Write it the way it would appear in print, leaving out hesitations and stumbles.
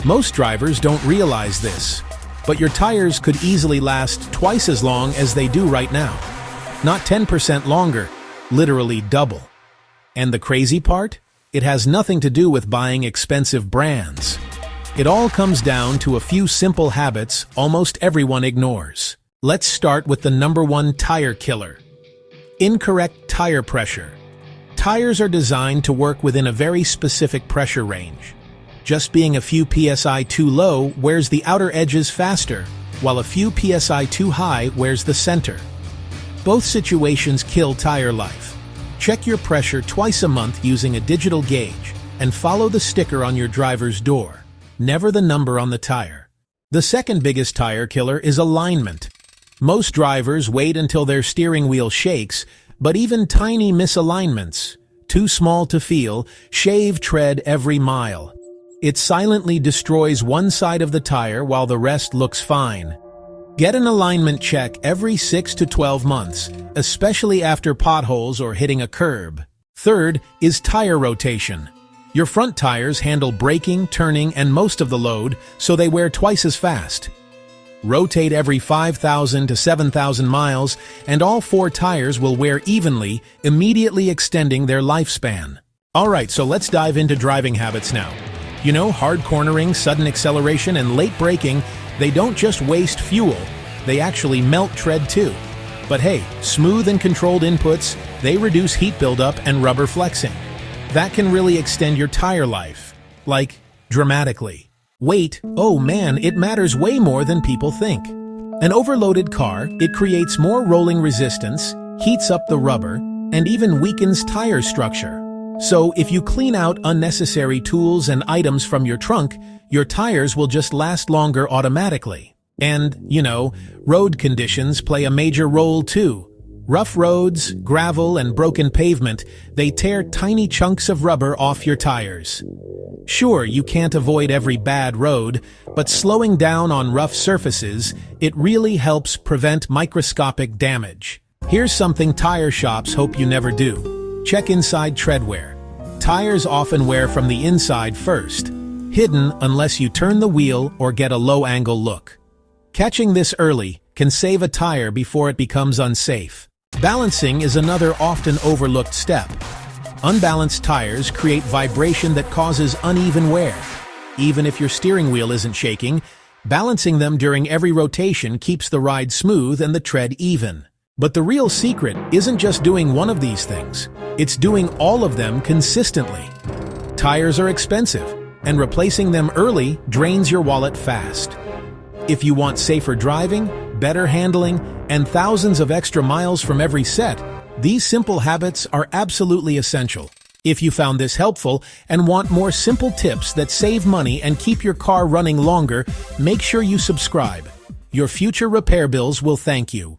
Most drivers don't realize this, but your tires could easily last twice as long as they do right now. Not 10% longer, literally double. And the crazy part? It has nothing to do with buying expensive brands. It all comes down to a few simple habits almost everyone ignores. Let's start with the #1 tire killer. Incorrect tire pressure. Tires are designed to work within a very specific pressure range. Just being a few psi too low wears the outer edges faster, while a few psi too high wears the center. Both situations kill tire life. Check your pressure twice a month using a digital gauge and follow the sticker on your driver's door, never the number on the tire. The second biggest tire killer is alignment. Most drivers wait until their steering wheel shakes, but even tiny misalignments, too small to feel, shave tread every mile. It silently destroys one side of the tire while the rest looks fine. Get an alignment check every 6 to 12 months, especially after potholes or hitting a curb. Third is tire rotation. Your front tires handle braking, turning, and most of the load, so they wear twice as fast. Rotate every 5,000 to 7,000 miles, and all 4 tires will wear evenly, immediately extending their lifespan. Alright, so let's dive into driving habits now. You know, hard cornering, sudden acceleration, and late braking, they don't just waste fuel, they actually melt tread too. But hey, smooth and controlled inputs, they reduce heat buildup and rubber flexing. That can really extend your tire life, like dramatically. Weight, oh man, it matters way more than people think. An overloaded car, it creates more rolling resistance, heats up the rubber, and even weakens tire structure. So if you clean out unnecessary tools and items from your trunk, your tires will just last longer automatically. And, you know, road conditions play a major role too. Rough roads, gravel, and broken pavement, they tear tiny chunks of rubber off your tires. Sure, you can't avoid every bad road, but slowing down on rough surfaces, it really helps prevent microscopic damage. Here's something tire shops hope you never do. Check inside treadwear. Tires often wear from the inside first, hidden unless you turn the wheel or get a low-angle look. Catching this early can save a tire before it becomes unsafe. Balancing is another often overlooked step. Unbalanced tires create vibration that causes uneven wear. Even if your steering wheel isn't shaking, balancing them during every rotation keeps the ride smooth and the tread even. But the real secret isn't just doing one of these things, it's doing all of them consistently. Tires are expensive, and replacing them early drains your wallet fast. If you want safer driving, better handling, and thousands of extra miles from every set, these simple habits are absolutely essential. If you found this helpful and want more simple tips that save money and keep your car running longer, make sure you subscribe. Your future repair bills will thank you.